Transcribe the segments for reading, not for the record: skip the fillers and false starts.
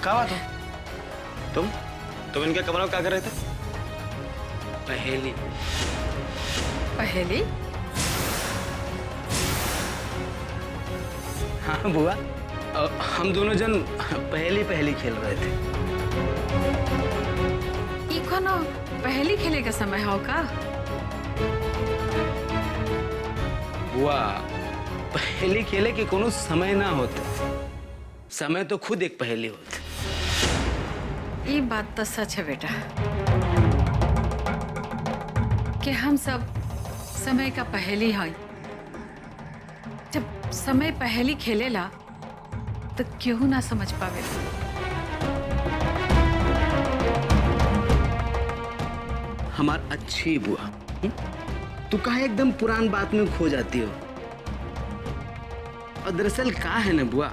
क्या बात हो? तुम इनके कमरे में क्या कर रहे थे? पहेली। पहेली? हाँ बुआ, हम दोनों जन पहेली खेल रहे थे। ई कोनो पहेली खेले का समय हो का? बुआ, पहेली खेले के कोनो समय ना होते, समय तो खुद एक पहेली होते। ये बात तो सच है बेटा कि हम सब समय का पहेली है। जब समय पहेली खेलेला तो क्यों ना समझ पावेला। हमार अच्छी बुआ, तू काहे एकदम पुरान बात में खो जाती हो? और दरअसल क्या है ना बुआ,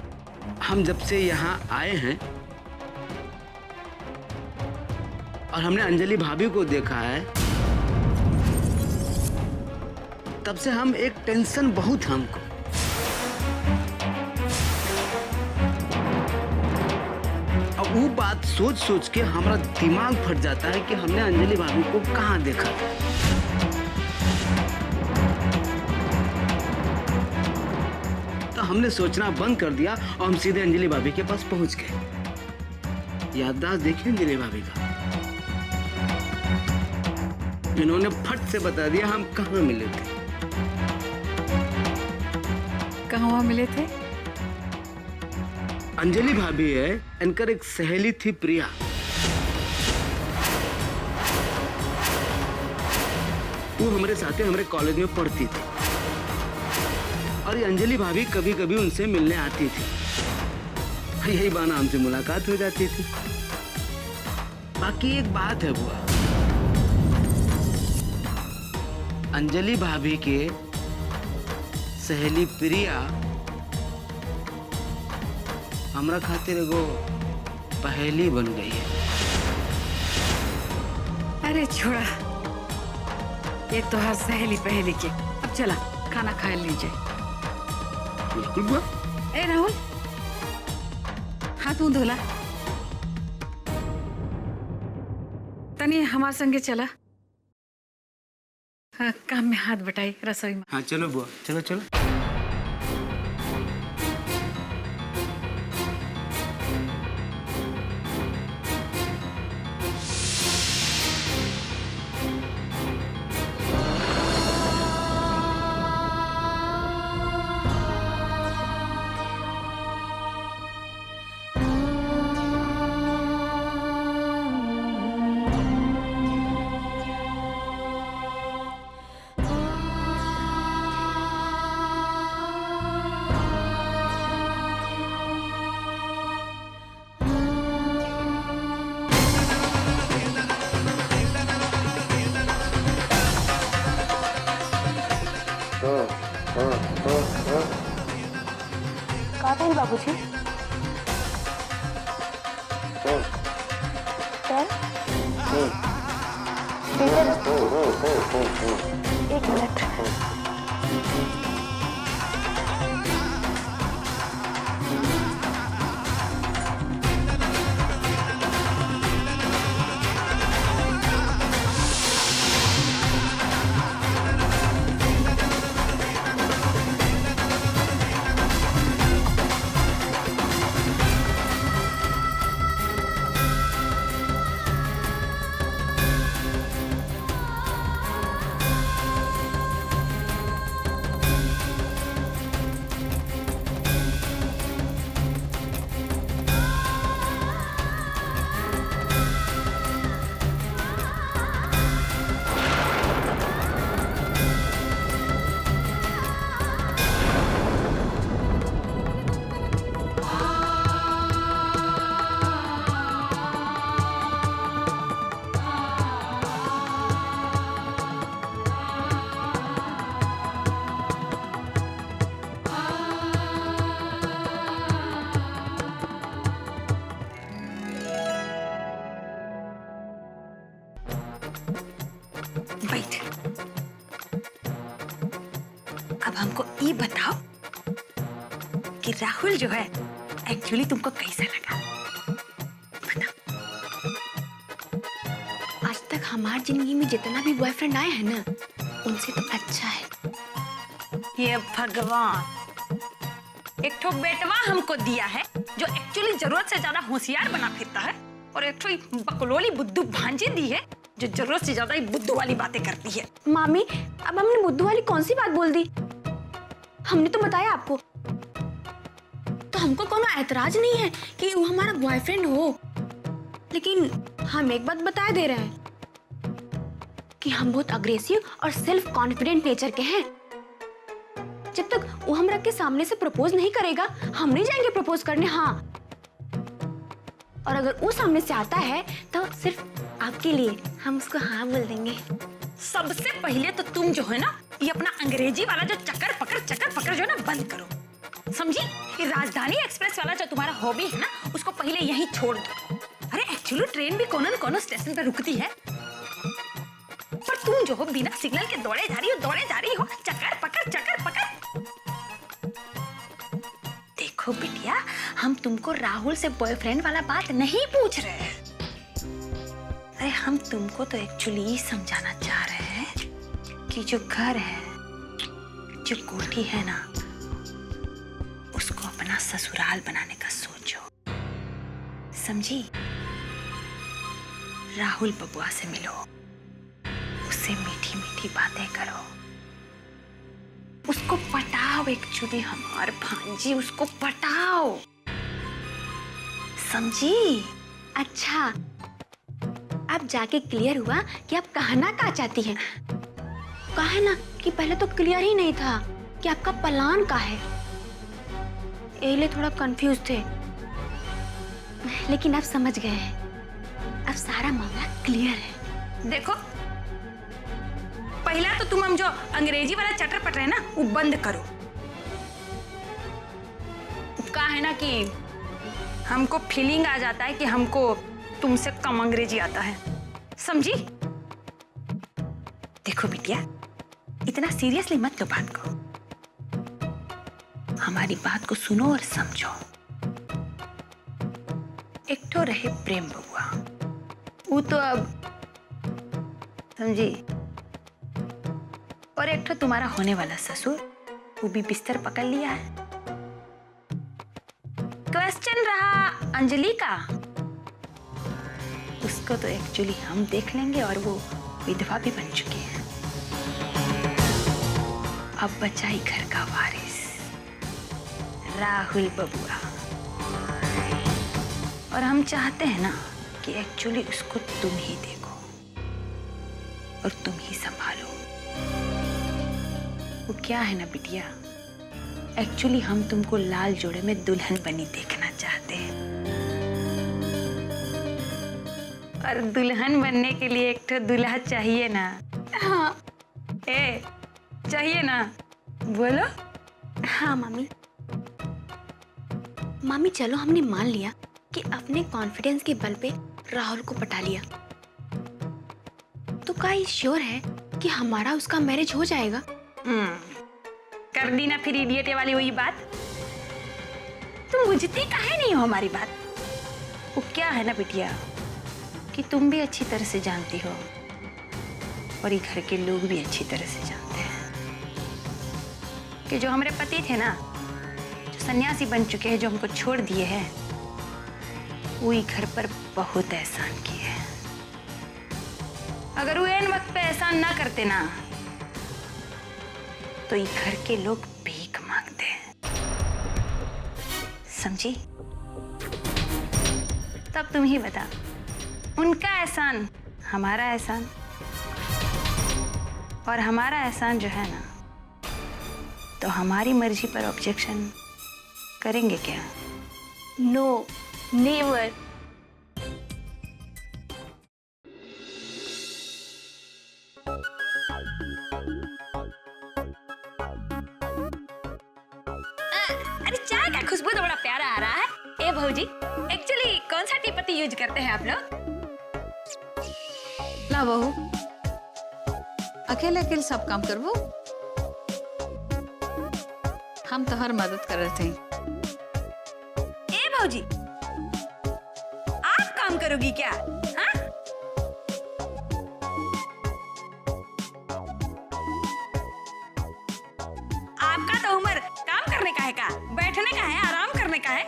हम जब से यहाँ आए हैं और हमने अंजलि भाभी को देखा है, तब से हम एक टेंशन बहुत है हमको। और वो बात सोच सोच के हमारा दिमाग फट जाता है कि हमने अंजलि भाभी को कहाँ देखा था। तो हमने सोचना बंद कर दिया और हम सीधे अंजलि भाभी के पास पहुंच गए। याददाश्त देखिए अंजलि भाभी का, इन्होंने फट से बता दिया हम कहाँ मिले थे। कहाँ मिले थे? अंजलि भाभी है, इनकर एक सहेली थी प्रिया। वो हमारे साथ हमारे कॉलेज में पढ़ती थी और ये अंजलि भाभी कभी कभी उनसे मिलने आती थी। यही बहाना हमसे मुलाकात हो जाती थी। बाकी एक बात है बुआ, अंजलि भाभी के सहेली प्रिया हमरा खातिर एगो पहेली बन गई है। अरे छोड़ा, ये तो हर सहेली पहेली के। अब चला खाना खा लीजिए। बिल्कुल बुआ। ए राहुल, हाथ मुंह धोला, तनी हमारे संगे चला। हाँ, काम में हाथ बटाई रसोई में। हाँ चलो बुआ, चलो चलो। का भेल बाबूजी? एक मिनट। बैठ। अब हमको ये बताओ कि राहुल जो है एक्चुअली तुमको कैसा लगा? हमारी जिंदगी में जितना भी बॉयफ्रेंड आए हैं ना, उनसे तो अच्छा है। ये भगवान, एक ठो बेटवा हमको दिया है जो एक्चुअली जरूरत से ज्यादा होशियार बना फिरता है, और एक ठो बकलोली बुद्धू भांजी दी है जो जरूरत से ज्यादा ही बुद्धू वाली बातें करती है। मामी, अब हमने बुद्धू वाली कौन सी बात बोल दी? हमने तो बताया आपको। तो हमको कोनो ऐतराज नहीं है कि वो हमारा बॉयफ्रेंड हो, लेकिन हम एक बात बता दे रहे हैं कि हम बहुत अग्रेसिव और सेल्फ कॉन्फिडेंट नेचर के हैं। जब तक वो हमरा के सामने से प्रपोज नहीं करेगा, हम नहीं जाएंगे प्रपोज करने। हाँ, और अगर वो सामने से आता है तो सिर्फ आपके लिए हम उसको हाँ बोल देंगे। सबसे पहले तो तुम जो है ना, ये अपना अंग्रेजी वाला जो चक्कर पकड़ जो है ना बंद करो, समझी? ये राजधानी एक्सप्रेस वाला जो तुम्हारा हॉबी है ना, उसको पहले यहीं छोड़ दो। अरे एक्चुअली ट्रेन भी कोनो न कोनो स्टेशन पे रुकती है, पर तुम जो हो बिना सिग्नल के दौड़े जा रही हो, चक्कर पकड़। देखो बिटिया, हम तुमको राहुल से बॉयफ्रेंड वाला बात नहीं पूछ रहे हैं। अरे हम तुमको तो एक्चुअली ये समझाना चाह रहे हैं कि जो घर है, जो कोठी है ना, उसको अपना ससुराल बनाने का सोचो, समझी? राहुल बबुआ से मिलो, उससे मीठी मीठी बातें करो, उसको पटाओ। एक्चुअली हमार भांजी, उसको पटाओ, समझी? अच्छा, अब जाके क्लियर हुआ कि आप कहना क्या चाहती हैं। कहा ना कि पहले तो क्लियर ही नहीं था कि आपका प्लान क्या है, इसलिए थोड़ा कंफ्यूज थे, लेकिन अब समझ गए हैं। अब सारा मामला क्लियर है। देखो, पहला तो तुम हम जो अंग्रेजी वाला चटर पट रहे हैं ना, वो बंद करो। का है ना कि हमको फीलिंग आ जाता है कि हमको तुमसे कम अंग्रेजी आता है, समझी? देखो बिटिया, इतना सीरियसली मत लो बात को, हमारी बात को सुनो और समझो। एक तो रहे प्रेम बबुआ, वो तो अब समझी, और एक तो तुम्हारा होने वाला ससुर, वो भी बिस्तर पकड़ लिया है। क्वेश्चन रहा अंजलि का, उसको तो एक्चुअली हम देख लेंगे, और वो विधवा भी बन चुकी है। अब बचा ही घर का वारिस, राहुल बबुआ, और हम चाहते हैं ना कि एक्चुअली उसको तुम ही देखो और तुम ही संभालो। वो क्या है ना बिटिया, एक्चुअली हम तुमको लाल जोड़े में दुल्हन बनी देखना चाहते हैं, और दुल्हन बनने के लिए एक तो दूल्हा चाहिए ना। हाँ, चाहिए ना, बोलो। हाँ मामी। मामी चलो, हमने मान लिया कि अपने कॉन्फिडेंस के बल पे राहुल को पटा लिया, तो क्या ये श्योर है कि हमारा उसका मैरिज हो जाएगा? कर दी ना फिर इडियट वाली वही बात। तुम बुझती काहे नहीं हो हमारी बात? वो क्या है ना बिटिया कि तुम भी अच्छी तरह से जानती हो, और ये घर के लोग भी अच्छी तरह से जानते हैं कि जो हमारे पति थे ना, जो सन्यासी बन चुके हैं, जो हमको छोड़ दिए हैं, वो ये घर पर बहुत एहसान किए हैं। अगर वो इन वक्त पे एहसान ना करते ना, तो ये घर के लोग भीख मांगते हैं, समझी? तब तुम ही बता, उनका एहसान हमारा एहसान, और हमारा एहसान जो है ना, तो हमारी मर्जी पर ऑब्जेक्शन करेंगे क्या? No, never. अरे चाय का खुशबू तो बड़ा प्यारा आ रहा है। ए भौजी, एक्चुअली कौन सा टी पत्ती यूज करते हैं आप लोग? ना बहू, अकेले अकेले सब काम करबो, हम तो हर मदद कर रहे थे। ए भौजी, आप काम करोगी क्या? हाँ? है का? बैठने का है, आराम करने का है?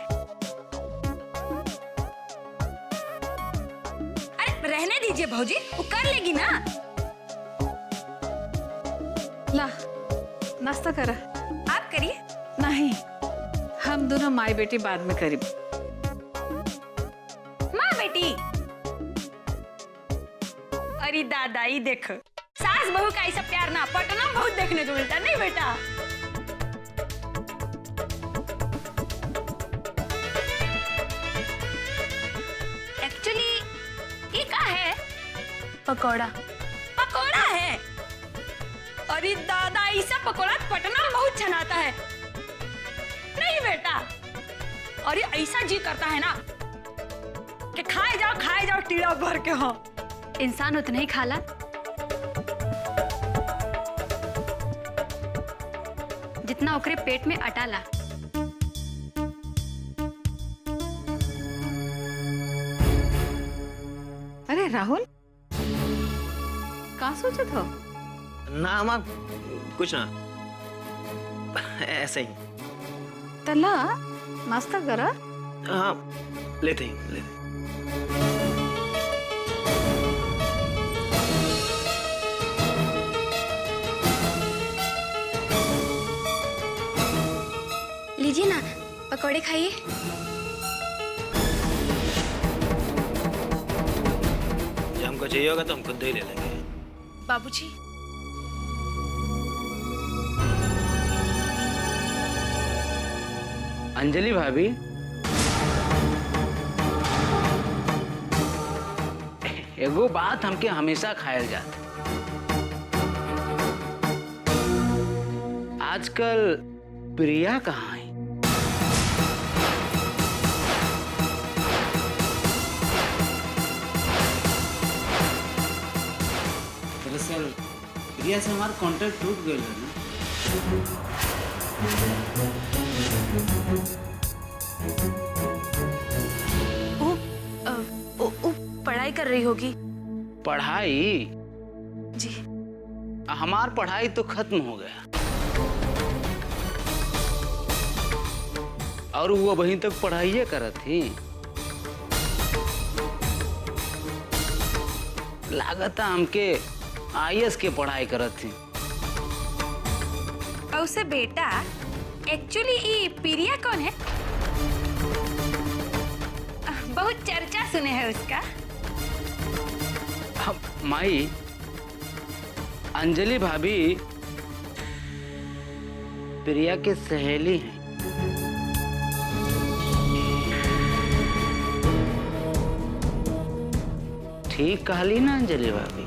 अरे रहने दीजिए भौजी, वो कर लेगी ना। ला नाश्ता करा। आप करिए। नहीं, हम दोनों माई बेटी बाद में करीब। माँ बेटी, अरे दादाई देखो, सास बहू का ऐसा प्यार ना पटना बहुत देखने को मिलता नहीं बेटा। एक्चुअली ये क्या है? पकौड़ा। पकोड़ा है? अरे दादा, ऐसा पकोड़ा पटना में बहुत छनाता है नहीं बेटा। अरे ऐसा जी करता है ना कि खाए जाओ टीड़ा भर के। हो इंसान उतना ही खाला जितना ओकरे पेट में अटाला। अरे राहुल, कहाँ सोचत हो? ना माँ, कुछ ना, ऐसे ही। तला नाश्ता करा। हाँ, लेते ही। लीजिए ना, पकौड़े खाइए। जब हमको चाहिए होगा तो हम खुद ही ले लेंगे। बाबूजी, अंजलि भाभी, एगो बात हमके हमेशा खायल जाता। आजकल प्रिया कहाँ है? दरअसल प्रिया से हमारा कांटेक्ट टूट गया है ना। वो पढ़ाई कर रही होगी। पढ़ाई? जी। हमार पढ़ाई तो खत्म हो गया और वो वहीं तक पढ़ाई करत थी। लागत हमके IAS के पढ़ाई करत थी। और उसे बेटा, एक्चुअली ये प्रिया कौन है? बहुत चर्चा सुने है उसका। माई, अंजलि भाभी प्रिया के सहेली हैं। ठीक कहली ना अंजलि भाभी?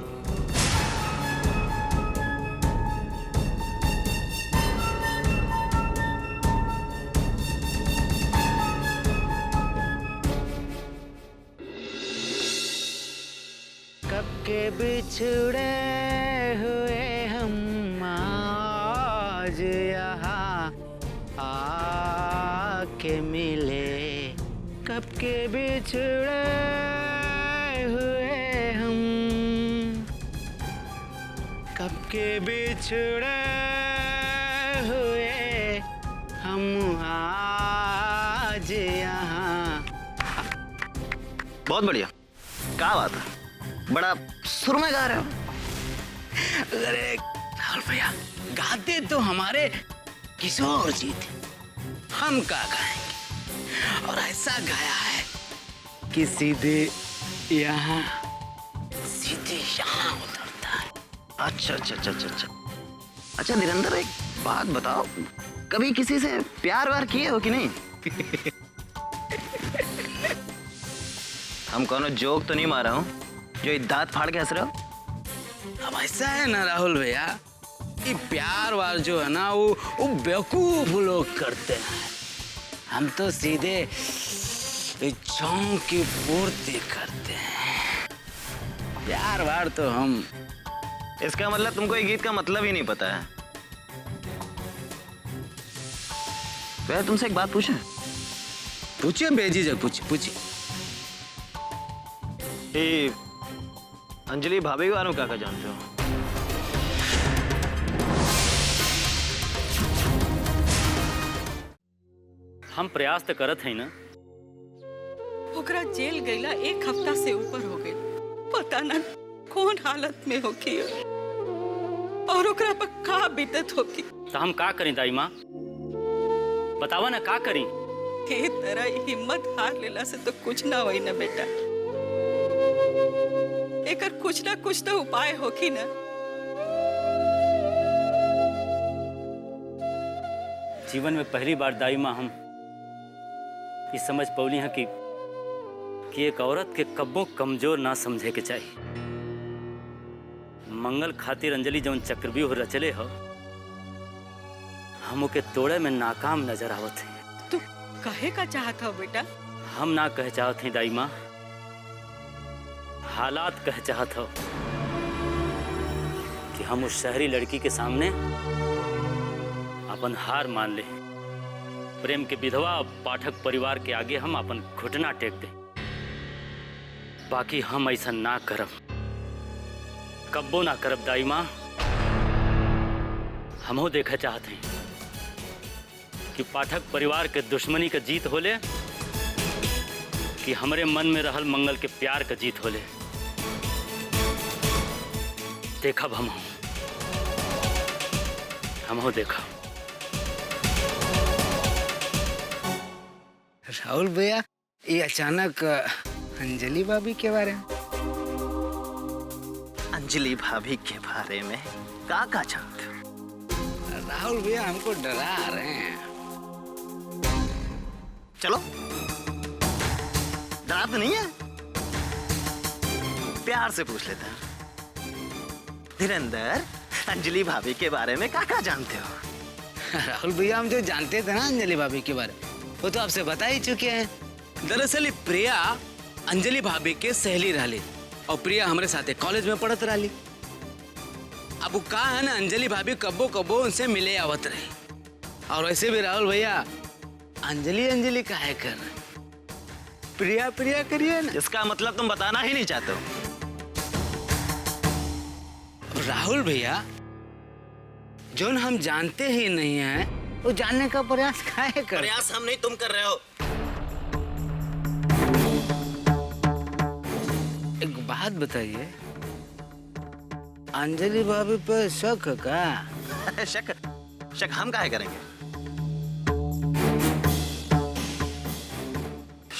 कब के बिछड़े हुए हम आज यहाँ आके मिले। कब के बिछड़े हुए हम, कब के बिछड़े हुए हम आज यहाँ। बहुत बढ़िया, क्या बात है, बड़ा सुर में गा रहे हो। अरे राहुल भैया, गाते तो हमारे किशोर जी थे, हम क्या गाएंगे? और ऐसा गाया है कि सीधे यहाँ उतरता है। अच्छा धीरेन्द्र, एक बात बताओ, कभी किसी से प्यार वार किए हो कि नहीं? हम कोनो जोक तो नहीं मारा हूँ जो दांत फाड़ के हंस रहे हो? अब ऐसा है ना राहुल भैया, कि प्यार वार जो है ना वो बेवकूफ लोग करते हैं। हम तो सीधे इच्छाओं की पूर्ति करते हैं। प्यार वार तो हम। इसका मतलब तुमको ये गीत का मतलब ही नहीं पता है। वैसे तुमसे एक बात पूछे? पूछिए बेझिझक, पूछिए। अंजलि भाभी के बारे में क्या जानते हो? हम प्रयास तो करत है ना। ओकरा जेल गईला 1 हफ्ता से ऊपर हो गई। पता ना कौन हालत में होगी और ओकरा पर का बीतत होगी। तो हम का करें दाई माँ, बतावा ना का करें। ए तरह हिम्मत हार लेला से तो कुछ ना होई ना बेटा। एकर कुछ ना कुछ तो उपाय होगी ना। जीवन में पहली बार दाई माँ हम ये समझ पौली हैं कि एक औरत के कब्बों कमजोर ना समझे के चाहिए। मंगल खातिर अंजलि जौन चक्रव्यूह रचले हो, हम ओके तोड़े में नाकाम नजर आवत है। तू कहे का चाहत हो बेटा? हम ना कह चाहत हैं दाई माँ, हालात कह चाहत हो कि हम उस शहरी लड़की के सामने अपन हार मान ले। प्रेम के विधवा पाठक परिवार के आगे हम अपन घुटना टेक दे। बाकी हम ऐसा ना करब, कब्बो ना करब दाई माँ। हमो देखा चाहते हैं कि पाठक परिवार के दुश्मनी का जीत होले कि हमरे मन में रहल मंगल के प्यार का जीत होले। देखब हमो देखा। राहुल भैया, ये अचानक अंजलि भाभी के बारे में? अंजलि भाभी के बारे में का जानते हो? राहुल भैया हमको डरा रहे हैं। चलो, डरा तो नहीं है, प्यार से पूछ लेते हैं। धीरेंद्र, अंजलि भाभी के बारे में का जानते हो? राहुल भैया, हम जो जानते थे ना अंजलि भाभी के बारे में, वो तो आपसे बता ही चुके हैं। दरअसल प्रिया अंजलि भाभी के सहेली रहली और प्रिया हमारे साथ कॉलेज में पढ़त रहली। अब वो कहा है ना, अंजलि भाभी कब्बो कब्बो उनसे मिले आवत रही। और वैसे भी राहुल भैया, अंजलि अंजलि काहे कर रहे, प्रिया प्रिया करिए ना। इसका मतलब तुम बताना ही नहीं चाहते हो? राहुल भैया, जो हम जानते ही नहीं है वो जानने का प्रयास काहे कर? प्रयास हम नहीं, तुम कर रहे हो। एक बात बताइए, अंजलि भाभी पे शक है का? शक हम काहे करेंगे?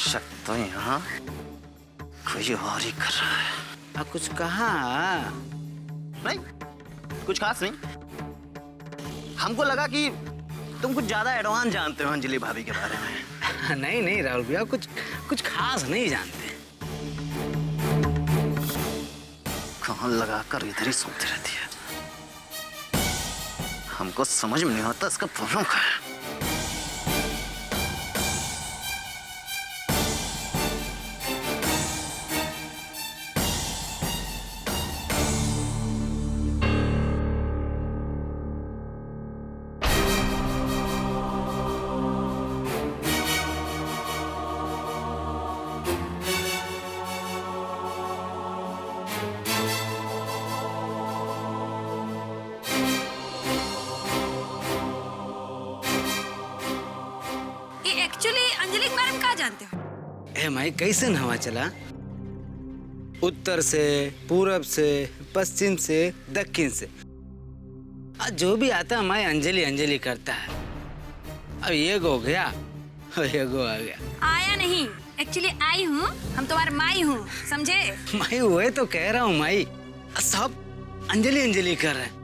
शक तो यहाँ कोई और ही कर रहा है। कुछ कहा? नहीं, कुछ खास नहीं। हमको लगा कि तुम कुछ ज्यादा एडवांस जानते हो अंजलि भाभी के बारे में। नहीं नहीं राहुल भैया, कुछ खास नहीं जानते। कान लगाकर इधर ही सुनती रहती है। हमको समझ में नहीं आता इसका प्रॉब्लम क्या है। अंजलि के बारे में क्या जानते हो? ए माई, कैसे हवा चला? उत्तर से, पूरब से, पश्चिम से, दक्षिण से, आज जो भी आता माई अंजलि अंजलि करता है। अब ये गो गया और ये गो आ गया। आया नहीं, एक्चुअली आई हूँ। हम तुम्हारे माई हूँ, समझे? माई वही तो कह रहा हूँ माई, सब अंजलि अंजलि कर रहे हैं।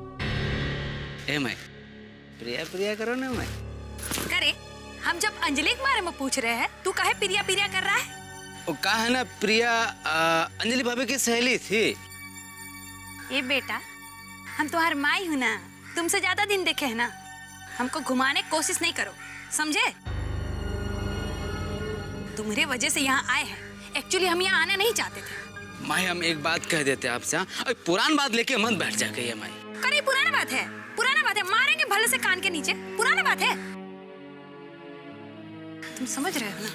ए माई, प्रिया प्रिया करो ना माई। करे, हम जब अंजलि के बारे में पूछ रहे हैं, तू काहे प्रिया प्रिया कर रहा है? वो कहा है ना, प्रिया अंजलि भाभी की सहेली थी। ये बेटा, हम तुम्हारे माई हूँ ना, तुमसे ज्यादा दिन देखे है ना। हमको घुमाने की कोशिश नहीं करो, समझे? तुम्हारे वजह से यहाँ आए हैं। एक्चुअली हम यहाँ आना नहीं चाहते थे। माई, हम एक बात कह देते आपसे, अरे पुरानी बात लेके मत बैठ जा गई है माई। करे, पुराना बात है, पुराना बात है। मारेंगे भले से कान के नीचे। पुराना बात है, तुम समझ रहे हो ना?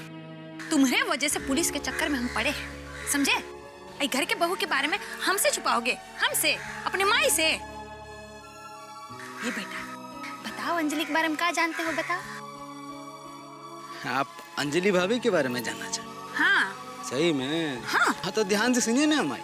तुम्हारे वजह से पुलिस के चक्कर में हम पड़े हैं, समझे? आई घर के बहू के बारे में हमसे छुपाओगे? हमसे, अपने माई से? ये बेटा, बताओ अंजलि के बारे में क्या जानते हो, बताओ। आप अंजलि भाभी के बारे में जानना चाहते? हाँ सही में? हाँ तो ध्यान से सुनिए ना हमारी।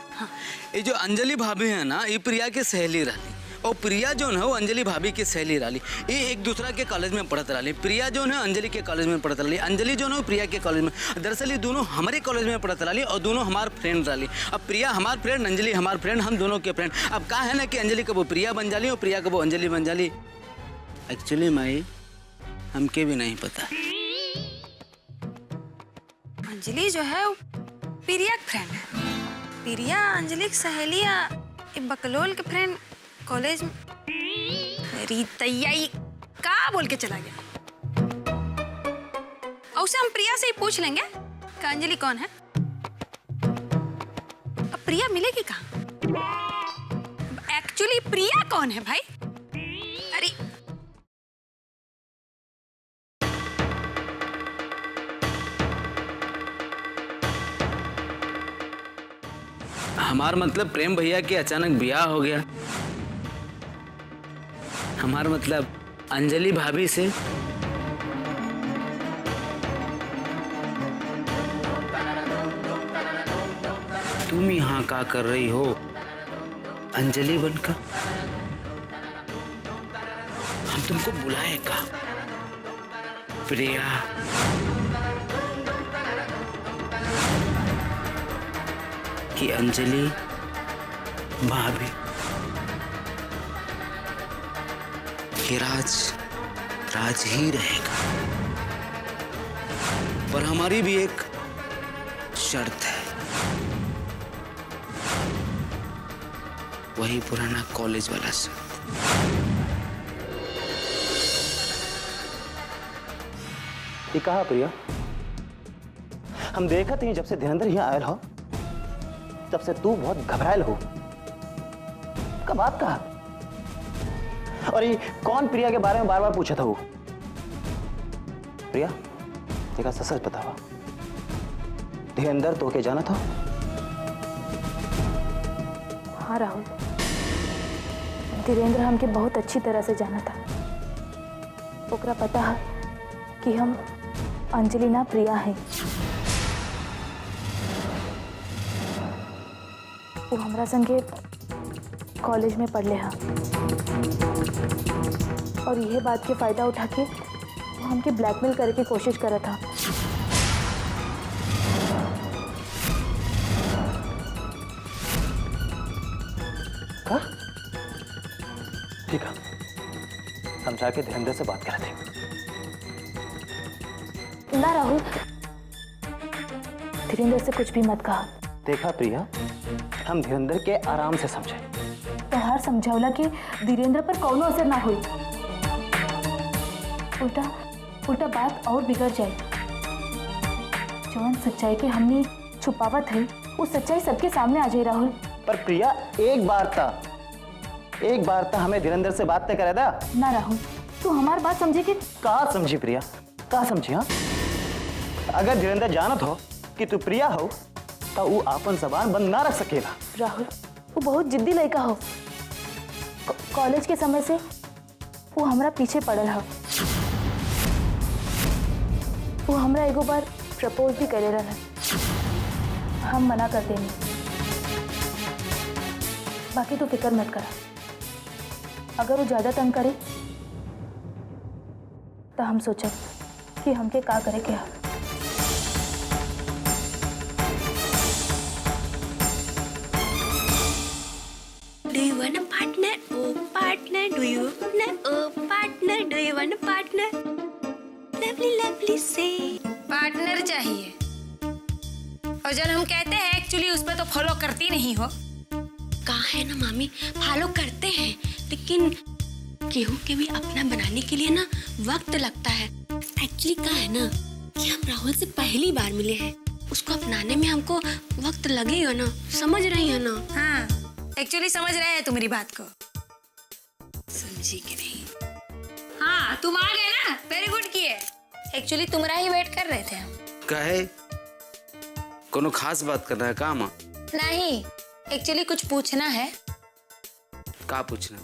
ये जो अंजलि भाभी है ना, ये प्रिया के सहेली रही, और प्रिया जो है वो अंजलि भाभी की सहेली रही। ये एक दूसरा के कॉलेज में पढ़त रही। प्रिया जो है अंजलि के कॉलेज में पढ़त रही, अंजलि जो है प्रिया के कॉलेज में। दरअसल ये दोनों हमारे कॉलेज में पढ़त रही और दोनों हमार फ्रेंड रही। अब प्रिया हमार फ्रेंड, अंजलि हमार फ्रेंड, हम दोनों के फ्रेंड। अब कहा है ना कि अंजलि कब वो प्रिया बन जाली और प्रिया कब वो अंजलि बन जाली। एक्चुअली माई हमके भी नहीं पता। अंजलि जो है वो प्रिया की फ्रेंड है। प्रिया अंजलि की सहेली या बकलोल के फ्रेंड कॉलेज में। मेरी तैयारी का बोल के चला गया। और उसे हम प्रिया से ही पूछ लेंगे कि अंजलि कौन है। अब प्रिया मिलेगी कहाँ? एक्चुअली प्रिया कौन है भाई? अरे हमार मतलब प्रेम भैया के अचानक ब्याह हो गया। हमार मतलब अंजलि भाभी से। तुम यहाँ क्या कर रही हो अंजलि बनकर? हम तुमको बुलाए का प्रिया? कि अंजलि भाभी कि राज राज ही रहेगा, पर हमारी भी एक शर्त है। वही पुराना कॉलेज वाला शर्त। ये कहा प्रिया? हम देखा थे जब से धीरेन्द्र यहाँ आयल हो, तब से तू बहुत घबरायल हो। कब बात कहा? और ये कौन प्रिया के बारे में बार बार पूछा था वो? प्रिया देखा सच सच बतावा, धीरेन्द्र तो के जाना था? हाँ राहुल, धीरेन्द्र हमके बहुत अच्छी तरह से जाना था। ओकरा पता है कि हम अंजलि ना प्रिया हैं। वो हमरा संगे कॉलेज में पढ़ले हा, और यह बात के फायदा उठा के वो हमके ब्लैकमेल करे की कोशिश करा था। ठीक है, हम जाके धीरेन्द्र से बात करते हैं। ना राहुल, धीरेन्द्र से कुछ भी मत कहा। देखा प्रिया, हम धीरेन्द्र के आराम से समझे। तोहार समझावला कि धीरेन्द्र पर कौनो असर ना हुई, उल्टा उल्टा बात और बिगड़ जाए। जौन सच्चाई के हमने छुपावत है, वो सच्चाई सबके सामने आ जाए राहुल। पर प्रिया एक बार था हमें धीरेन्द्र से बात तय करे दा। ना राहुल, तू हमार बात समझे कि कहा समझी प्रिया, कहा समझी? हाँ, अगर धीरेन्द्र जानत हो कि तू प्रिया हो तो वो आपन जबान बंद ना रख सकेला। राहुल, वो बहुत जिद्दी लड़का हो। कॉलेज के समय से वो हमरा पीछे पड़ल है। वो हमरा एगो बार प्रपोज भी करे रहा, हम मना कर देनी। बाकी तो फिक्र मत करा, अगर वो ज्यादा तंग करे तो हम सोचब कि हमके का करे के है। Do you want a partner? Oh partner, do you want a partner? Do you want a partner? Lovely, lovely say. Partner चाहिए, और जब हम कहते हैं एक्चुअली उस पर तो फॉलो करती नहीं हो। कहा है ना मामी, फॉलो करते हैं, लेकिन गेहूं के भी अपना बनाने के लिए ना वक्त लगता है। एक्चुअली कहा है ना कि हम राहुल से पहली बार मिले हैं, उसको अपनाने में हमको वक्त लगेगा ना, समझ रही हो ना? हाँ, एक्चुअली समझ रहे हैं तुम मेरी बात को। समझी कि नहीं? हाँ, तुम आ गए ना, वेरी गुड किए। एक्चुअली तुम्हारा ही वेट कर रहे थे हम। कहे कोनो खास बात करना है काम? नहीं, एक्चुअली कुछ पूछना है। का पूछना?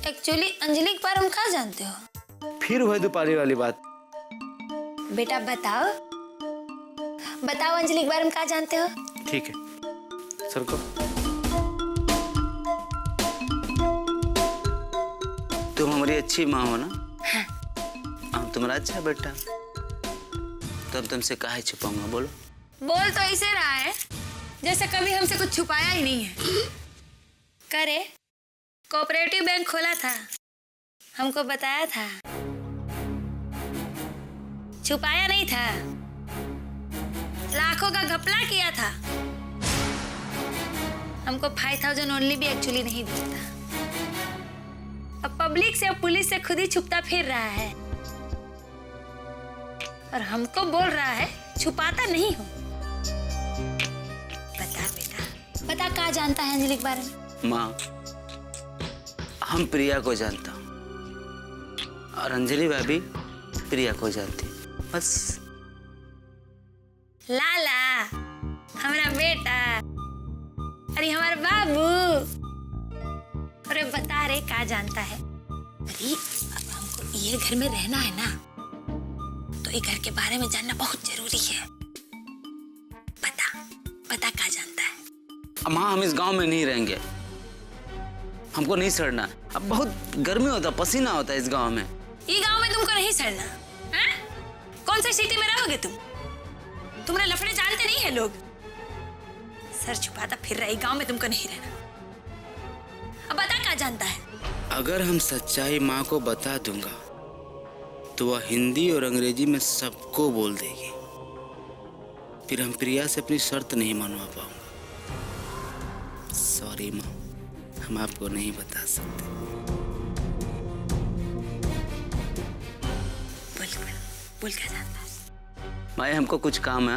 एक्चुअली अंजलि के बारे में क्या जानते हो? फिर वही दोपहरी वाली बात। बेटा बताओ बताओ अंजलि के बारे में क्या जानते हो? ठीक है सर को। तुम हमारी अच्छी माँ हो ना? हाँ। हम तुम्हारा अच्छा बेटा, तो अब तुमसे काहे छुपाऊंगा, बोलो। बोल तो ऐसे रहा है जैसे कभी हमसे कुछ छुपाया ही नहीं है। करे कोऑपरेटिव बैंक खोला था, हमको बताया था, छुपाया नहीं था, लाखों का घपला किया था, हमको 5000 ओनली भी एक्चुअली नहीं दिया था। अब पब्लिक से और पुलिस से खुद ही छुपता फिर रहा है और हमको बोल रहा है छुपाता नहीं हूँ। बता बेटा बता, क्या जानता है अंजलि के बारे में? माँ, हम प्रिया को जानता हूँ और अंजलि भाभी प्रिया को जानती, बस। लाला हमारा बेटा, अरे हमारा बाबू, अरे बता रे क्या जानता है? अरे अब हमको ये घर में रहना है ना, तो ये घर के बारे में जानना बहुत जरूरी है। बता बता क्या जानता है? माँ, हम इस गांव में नहीं रहेंगे, हमको नहीं सड़ना। अब बहुत गर्मी होता, पसीना होता है इस गांव में। ये गांव में तुमको नहीं सड़ना है? कौन सी सिटी में रहोगे तुम? तुम्हारे लफड़े जानते नहीं है लोग। सर छुपाता फिर रहा है, गांव में तुमको नहीं रहना। अब बता क्या जानता है? अगर हम सच्चाई माँ को बता दूंगा तो वह हिंदी और अंग्रेजी में सबको बोल देगी, फिर हम प्रिया से अपनी शर्त नहीं मनवा पाऊंगा। सॉरी माँ, हम आपको नहीं बता सकते। बोल क्या जानता है? माँ, हमको कुछ काम है,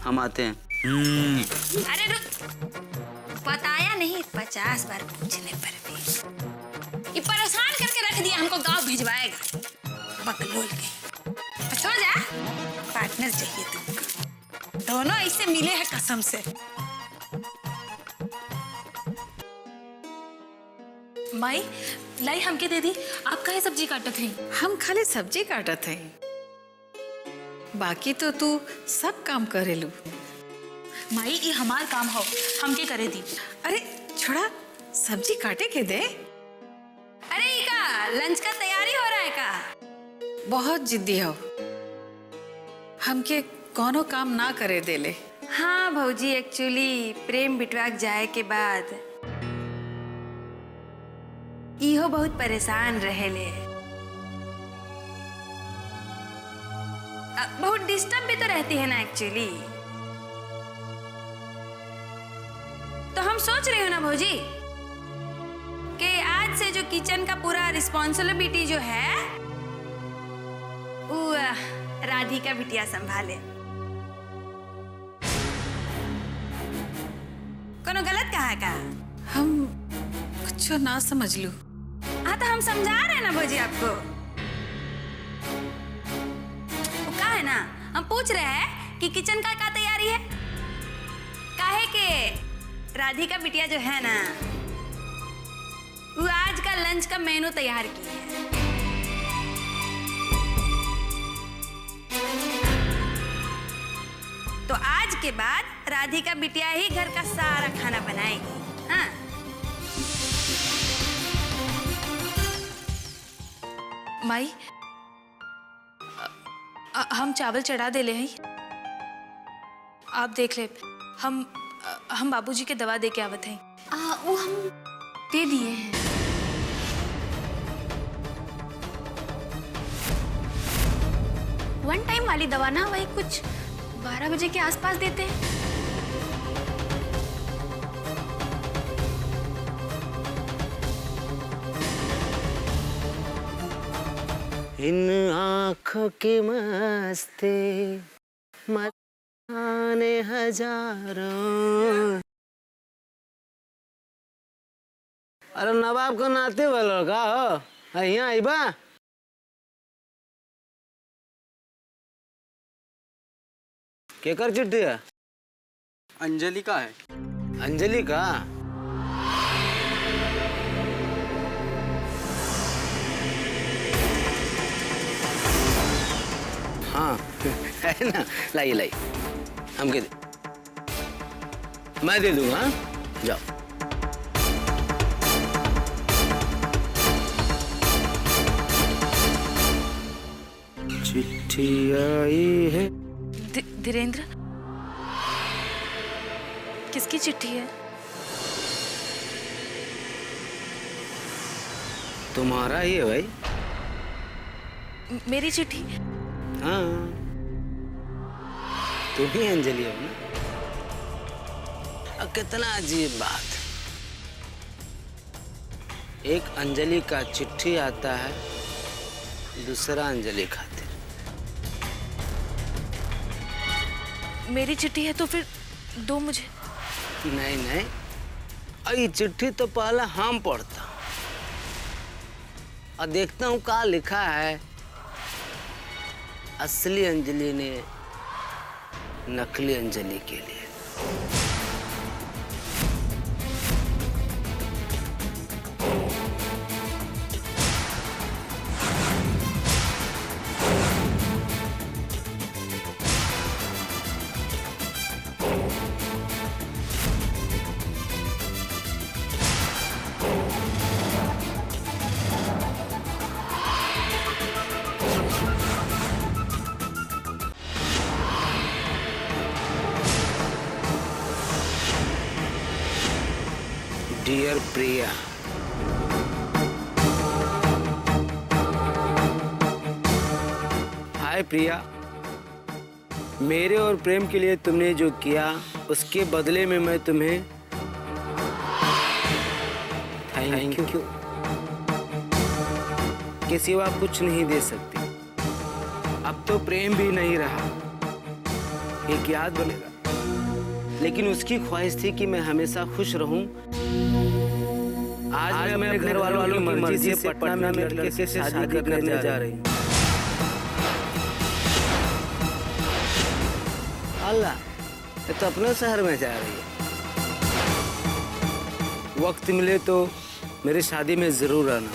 हम आते हैं। अरे रुक, बताया नहीं 50 बार पूछने पर भी ये परेशान करके रख दिया, हमको गांव भिजवाएगा। बकलोल गई। छोड़ जा, पार्टनर चाहिए तुमको, दोनों ऐसे मिले हैं कसम से। माई लाई हमके दे दी, आप काहे सब्जी काटत हैं? हम खाली सब्जी काटत हैं, बाकी तो तू सब काम करेलू। माई ये हमार काम हो, हमके करे दी। अरे छोड़ा, सब्जी काटे के दे। अरे ये का लंच का तैयारी हो रहा है का? बहुत जिद्दी हो, हमके कोनो काम ना करे देले। हाँ भौजी, एक्चुअली प्रेम बिटवा जाए के बाद इहो बहुत परेशान रहेले, बहुत डिस्टर्ब भी तो रहती है ना एक्चुअली। तो हम सोच रहे हो ना भौजी कि आज से जो किचन का पूरा रिस्पॉन्सिबिलिटी जो है वो राधिका बिटिया संभाले। कोनो गलत कहा का? हम कुछ ना समझ लू। हाँ तो हम समझा रहे हैं ना भौजी आपको। वो कहा है ना, हम पूछ रहे हैं कि किचन का क्या तैयारी है। काहे के राधिका बिटिया जो है ना, वो आज का लंच का मेनू तैयार की है। तो आज के बाद राधिका बिटिया ही घर का सारा खाना बनाएगी। हाँ माई हम चावल चढ़ा दे ले हैं, आप देख ले। हम बाबूजी के दवा दे के आवत हैं। वो हम दे दिए हैं। वन टाइम वाली दवा ना, वही कुछ 12 बजे के आसपास देते हैं। इन आँखों की मस्ती मस्ताने हजारों। अरे नवाब को नाते वालों का हो, यहाँ आई बा। क्या कर चिट्ठी है? अंजलि का है। अंजलि का? हाँ है ना, लाइए लाइए, हमके दे, मैं दे दूंगा। हाँ? जाओ। चिट्ठी आई है। धीरेन्द्र, किसकी चिट्ठी है? तुम्हारा ही है भाई। मेरी चिट्ठी? हाँ, तुम ही अंजलि हो ना। कितना अजीब बात, एक अंजलि का चिट्ठी आता है दूसरा अंजलि खातिर। मेरी चिट्ठी है तो फिर दो मुझे। नहीं नहीं, ये चिट्ठी तो पहले हम पढ़ता हूँ और देखता हूँ क्या लिखा है। असली अंजलि ने नकली अंजलि के लिए। डियर प्रिया, हाय प्रिया, मेरे और प्रेम के लिए तुमने जो किया उसके बदले में मैं तुम्हें थैंक यू के सिवा कुछ नहीं दे सकती। अब तो प्रेम भी नहीं रहा, एक याद बनेगा, लेकिन उसकी ख्वाहिश थी कि मैं हमेशा खुश रहूं। आज मैं अपने घर वालों की मर्जी से पटना में लड़के से शादी करने जा रही हूँ। अल्लाह, ये तो अपने शहर में जा रही है। वक्त मिले तो मेरी शादी में जरूर आना।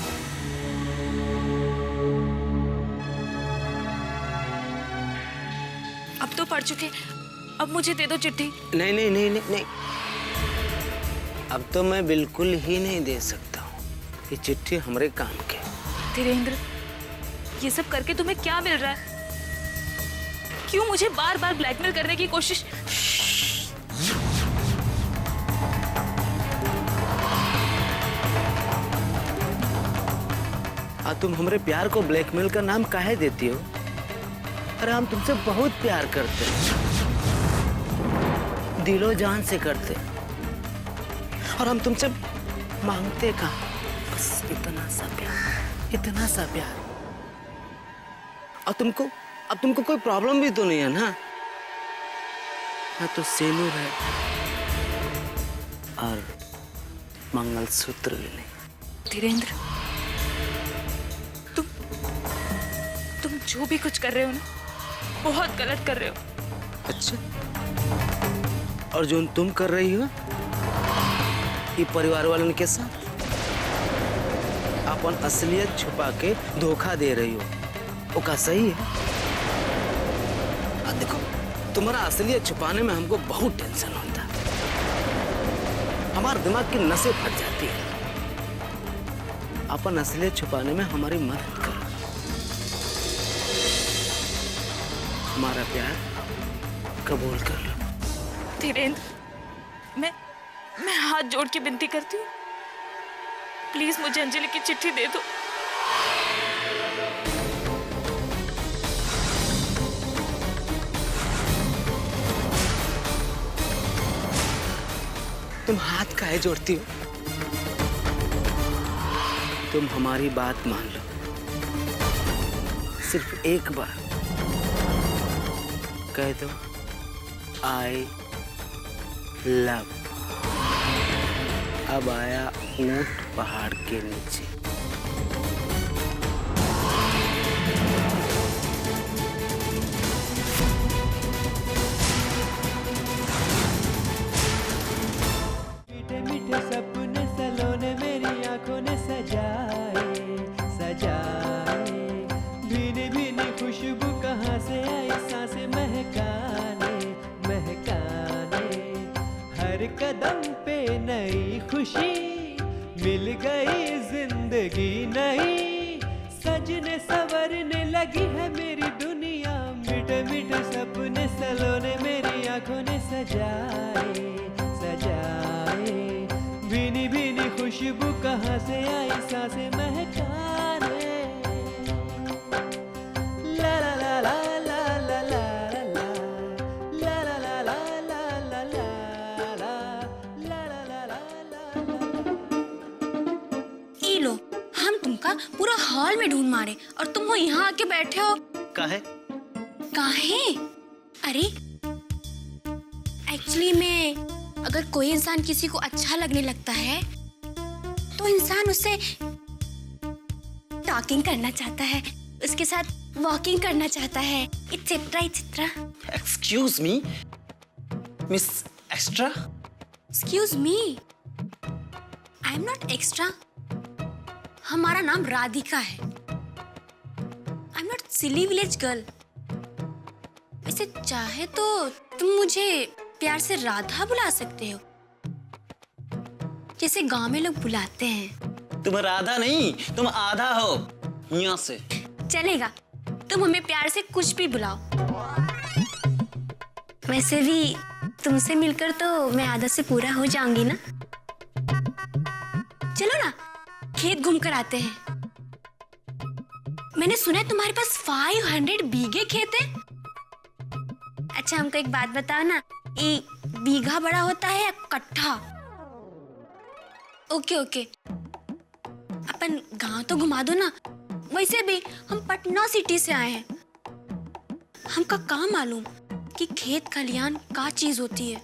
अब तो पढ़ चुके, अब मुझे दे दो चिट्ठी। नहीं नहीं नहीं नहीं नहीं, अब तो मैं बिल्कुल ही नहीं दे सकता हूँ। ये चिट्ठी हमारे काम के। धीरेन्द्र, ये सब करके तुम्हें क्या मिल रहा है? क्यों मुझे बार बार ब्लैकमेल करने की कोशिश? तुम हमारे प्यार को ब्लैकमेल का नाम काहे देती हो? अरे हम तुमसे बहुत प्यार करते हैं, दिलो जान से करते, और हम तुमसे मांगते का बस इतना सा प्यार, इतना सा प्यार। और अब तुमको कोई प्रॉब्लम भी तो नहीं है ना? हाँ, तो सेनूर है और मंगलसूत्र भी नहीं। धीरेन्द्र, तुम जो भी कुछ कर रहे हो ना, बहुत गलत कर रहे हो। अच्छा, और जो तुम कर रही हो ये परिवार वालों के साथ अपन असलियत छुपा के धोखा दे रही हो, वो का सही है? देखो, तुम्हारा असलियत छुपाने में हमको बहुत टेंशन होता है, हमारे दिमाग की नसें फट जाती है। अपन असलियत छुपाने में हमारी मदद करो, हमारा प्यार कबूल कर लो। धीरेन्द्र, मैं हाथ जोड़ के विनती करती हूँ, प्लीज मुझे अंजलि की चिट्ठी दे दो। तुम हाथ काहे जोड़ती हो? तुम हमारी बात मान लो, सिर्फ एक बार कह दो आई लव। अब आया ऊंट पहाड़ के नीचे। मीठे मीठे सपने सलोने मेरी आंखों ने सजाए सजाए, भीनी भीनी खुशबू कहाँ से मिल गई जिंदगी नहीं, सजने संवरने लगी है मेरी दुनिया, मीठे मीठे सपने सलोने मेरी आंखों ने सजाए सजाए, भीनी भीनी खुशबू कहाँ से आई सांसें महकाने, ला ला ला ला ला ला ला पूरा हॉल में ढूंढ मारे और तुम वो यहाँ आके बैठे हो। काहे? काहे? अरे एक्चुअली में अगर कोई इंसान किसी को अच्छा लगने लगता है तो इंसान उससे टॉकिंग करना चाहता है, उसके साथ वॉकिंग करना चाहता है, et cetera et cetera. Excuse me miss extra. Excuse me, I am not extra. हमारा नाम राधिका है। I am not silly village girl. वैसे चाहे तो तुम मुझे प्यार से राधा बुला सकते हो, जैसे गांव में लोग बुलाते हैं। तुम राधा नहीं, तुम आधा हो। यहाँ से चलेगा, तुम हमें प्यार से कुछ भी बुलाओ। वैसे भी तुमसे मिलकर तो मैं आधा से पूरा हो जाऊंगी ना। चलो ना, खेत घूम कर आते हैं। मैंने सुना है तुम्हारे पास 500 बीघे खेत है। अच्छा हमको एक बात बताओ ना, ये बीघा बड़ा होता है या कट्ठा? ओके ओके, अपन गांव तो घुमा दो ना। वैसे भी हम पटना सिटी से आए हैं, हमका कहाँ मालूम कि खेत खलियान का चीज होती है।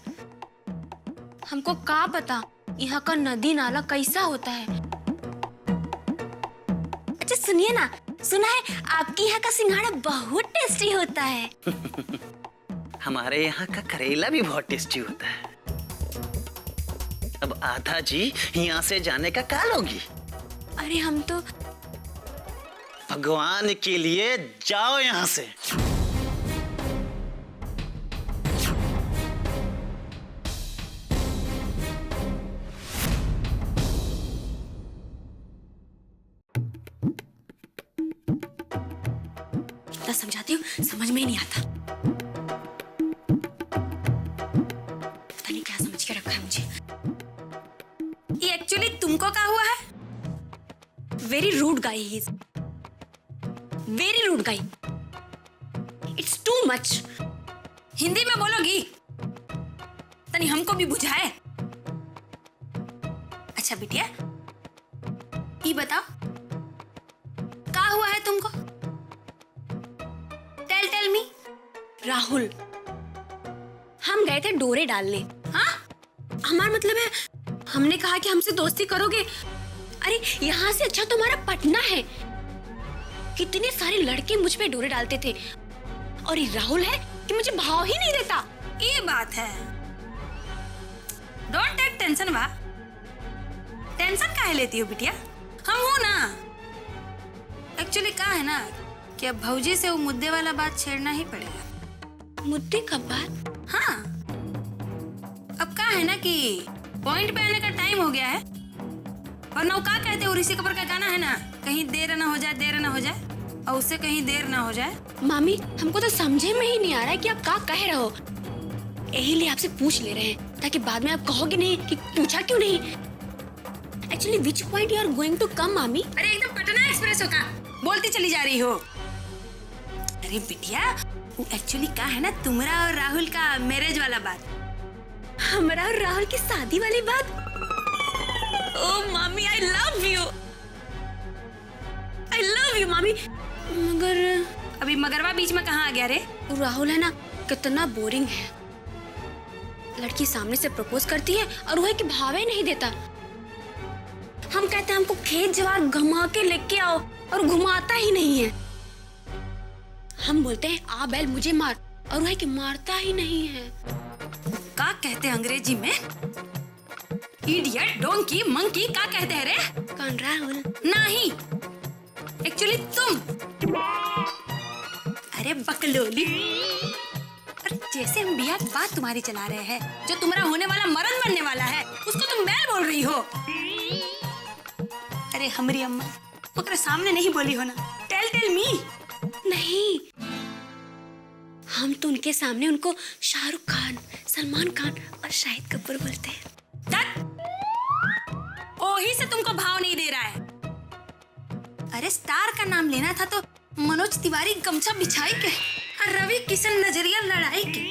हमको का पता यहाँ का नदी नाला कैसा होता है। अच्छा सुनिए ना, सुना है आपके यहाँ का सिंघाड़ा बहुत टेस्टी होता है। हमारे यहाँ का करेला भी बहुत टेस्टी होता है। अब आधा जी यहाँ से जाने का क्या लोगी? अरे हम तो भगवान के लिए जाओ यहाँ से। समझाती हूँ, समझ में ही नहीं आता। पता नहीं क्या समझ के रखा है मुझे। ये एक्चुअली तुमको क्या हुआ है? Very rude guy he is, very rude guy. It's too much. Hindi में बोलोगी? तनी हमको भी बुझाए। अच्छा बिटिया, ये बताओ क्या हुआ है तुमको? Tell me. राहुल, हम गए थे डोरे डालने। हाँ, हमारा मतलब है हमने कहा कि हमसे दोस्ती करोगे। अरे यहाँ से अच्छा तुम्हारा पटना है। कितने सारे लड़के मुझ पे डोरे डालते थे, और ये राहुल है कि मुझे भाव ही नहीं देता। ये बात है। Don't take tension. वाह, टेंशन काहे लेती हो बिटिया? हम हो ना। एक्चुअली क्या है ना कि अब भौजी से वो मुद्दे वाला बात छेड़ना ही पड़ेगा। मुद्दे का बात? हाँ, अब क्या है ना कि पॉइंट पे आने का टाइम हो गया है। और ना क्या कहते हो, ऋषि कपूर का गाना है ना, कहीं देर ना हो जाए, देर ना हो जाए, और उससे कहीं देर ना हो जाए। मामी, हमको तो समझे में ही नहीं आ रहा है कि आप क्या कह रहे हो। यही लिए आपसे पूछ ले रहे हैं, ताकि बाद में आप कहोगे नहीं कि पूछा क्यों नहीं। Actually which point you are going to come मामी? अरे एकदम पटना एक्सप्रेस होगा, बोलती चली जा रही हो। अरे बिटिया, वो एक्चुअली क्या है ना, तुम्हारा और राहुल का मैरिज वाला बात, हमारा और राहुल की शादी वाली बात। ओह मामी, I love you, I love you मामी। मगर अभी मगरवा बीच में कहाँ आ गया रे? वो राहुल है ना, कितना बोरिंग है। लड़की सामने से प्रपोज करती है और वह कि भावे नहीं देता। हम कहते हैं हमको खेत जवार घुमा के लेके आओ, और घुमाता ही नहीं है। हम बोलते हैं आ बैल मुझे मार, और वह कि मारता ही नहीं है। क्या कहते हैं अंग्रेजी में? इडियट, डोंकी, मंकी, क्या कहते हैं रे? कौन? राहुल? नहीं, एक्चुअली तुम। अरे बकलोली, और जैसे हम बिया की बात तुम्हारी चला रहे हैं, जो तुम्हारा होने वाला मर्द बनने वाला है, उसको तुम बैल बोल रही हो। अरे हमारी अम्मा ओकरे सामने नहीं बोली हो ना। Tell me. नहीं, हम तो उनके सामने उनको शाहरुख खान, सलमान खान और शाहिद कपूर बोलते हैं। ओही से तुमको भाव नहीं दे रहा है। अरे स्टार का नाम लेना था तो मनोज तिवारी गमछा बिछाई के और रवि किशन नजरिया लड़ाई के।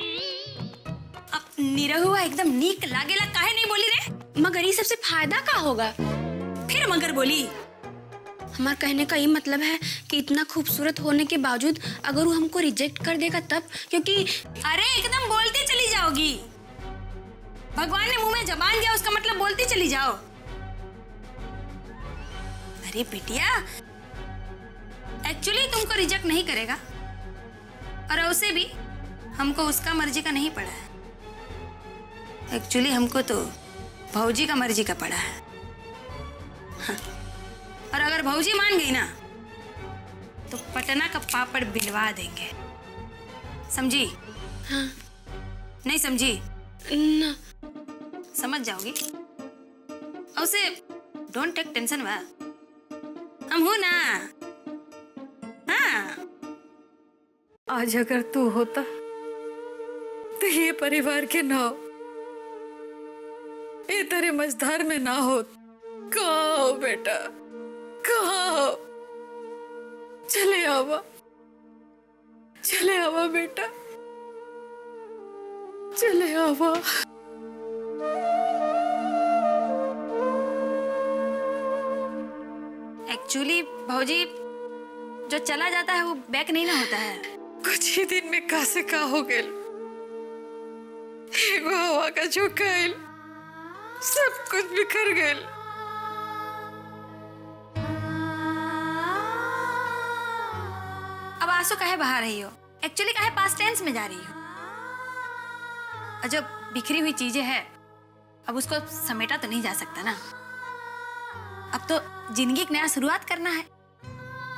अब निरहुआ एकदम नीक लागेला काहे नहीं बोली रे? मगर ये सबसे फायदा का होगा? फिर मगर बोली। हमारा कहने का ये मतलब है कि इतना खूबसूरत होने के बावजूद अगर वो हमको रिजेक्ट कर देगा तब, क्योंकि अरे एकदम बोलती चली जाओगी। भगवान ने मुंह में जबान दिया उसका मतलब बोलती चली जाओ। अरे बिटिया, एक्चुअली तुमको रिजेक्ट नहीं करेगा और उसे भी हमको उसका मर्जी का नहीं पड़ा है। एक्चुअली हमको तो भौजी का मर्जी का पड़ा है। हाँ। और अगर भौजी मान गई ना तो पटना का पापड़ बिलवा देंगे, समझी? हाँ। नहीं समझी ना, समझ जाओगी। और उसे डोंट टेक टेंशन वा, हम हो ना। हाँ। आज अगर तू होता तो ये परिवार के ना हो, ये तेरे मझधार में ना हो। कहाँ हो बेटा, कहाँ हो? चले आवा, चले आवा बेटा, चले आवा। एक्चुअली भौजी जो चला जाता है वो बैक नहीं ना होता है। कुछ ही दिन में का से का हो गए, एगो हवा का झोंका आइल, सब कुछ बिखर गए। अब आंसू काहे बहा रही हो? एक्चुअली काहे पास्ट टेंस में जा रही हो? और जो बिखरी हुई चीजें हैं अब उसको समेटा तो नहीं जा सकता ना। अब तो जिंदगी की नया शुरुआत करना है।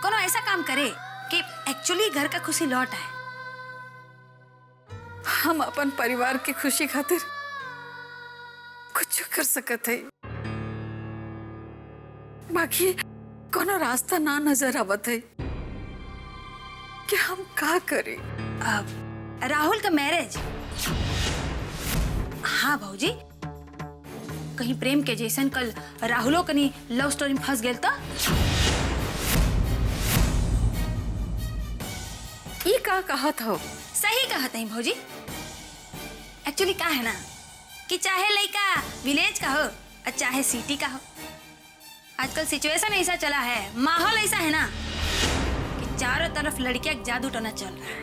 कोनो ऐसा काम करे कि एक्चुअली घर का खुशी लौट आए। हम अपन परिवार की खुशी खातिर कुछ कर सकत है, बाकी कोनो रास्ता ना नजर आवत है कि हम का करें। अब राहुल का मैरिज, हाँ भौजी, कहीं प्रेम के जैसन कल राहुलो कहीं लव स्टोरी में फंस गए तो ये का कहा था? सही कहा था भौजी। एक्चुअली क्या है ना कि चाहे लड़का विलेज का हो और चाहे सिटी का हो, आजकल सिचुएशन ऐसा चला है, माहौल ऐसा है ना कि चारों तरफ लड़कियां जादू टोना चल रहा है।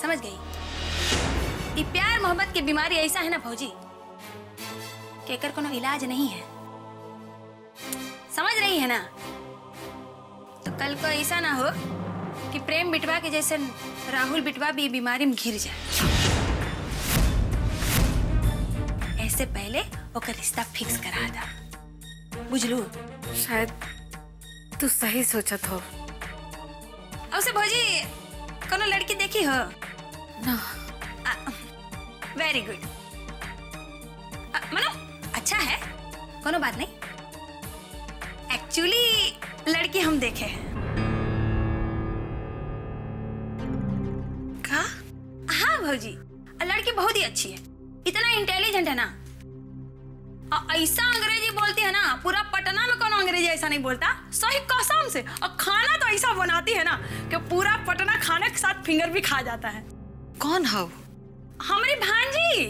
समझ गई? ये प्यार मोहब्बत की बीमारी ऐसा है ना भौजी कि एकर कोनो इलाज नहीं है। समझ रही है ना? तो कल को ऐसा ना हो कि प्रेम बिटवा के जैसे राहुल बिटवा भी बीमारी में घिर जाए। ऐसे पहले ओकर रिश्ता फिक्स करा था, बुझलू? शायद तू सही सोचत हो। औसे भौजी कोनो लड़की देखी हो? ना। Very good. मनो अच्छा है, कोनो बात नहीं। एक्चुअली लड़की हम देखे हैं। का? हाँ भौजी, लड़की बहुत ही अच्छी है, इतना इंटेलिजेंट है ना, और ऐसा अंग्रेजी बोलती है ना, पूरा पटना में कोनो अंग्रेजी ऐसा नहीं बोलता, सही कसम से। और खाना तो ऐसा बनाती है ना कि पूरा पटना खाने के साथ फिंगर भी खा जाता है। कौन हो? हमारी भांजी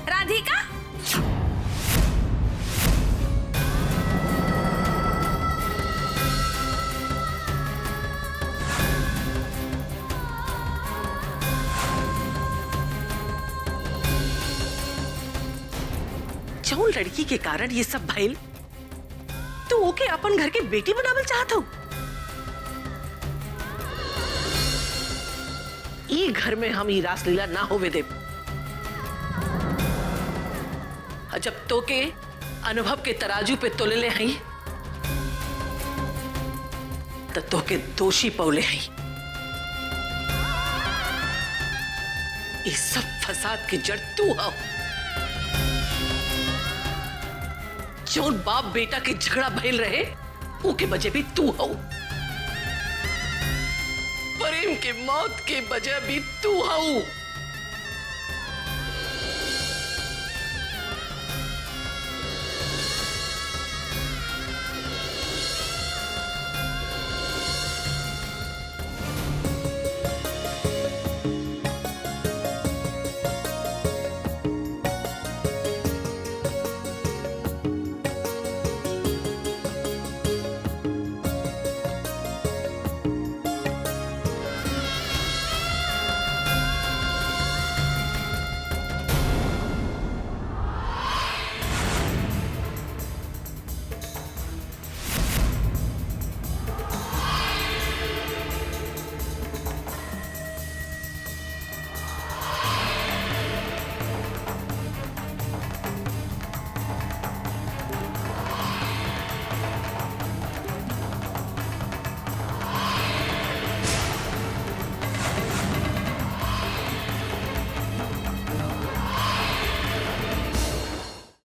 राधिका। जौन लड़की के कारण ये सब भइल, तू ओके अपन घर के बेटी बनावल चाहत हो? ई घर में हम ई रासलीला ना होवे देब। जब तो के अनुभव के तराजू पे तोले हई तो के दोषी पौले हई। इस सब फसाद की जड़ तू हो। जो बाप बेटा के झगड़ा भइल रहे ओके वजह भी तू हो। प्रेम के मौत के वजह भी तू हो।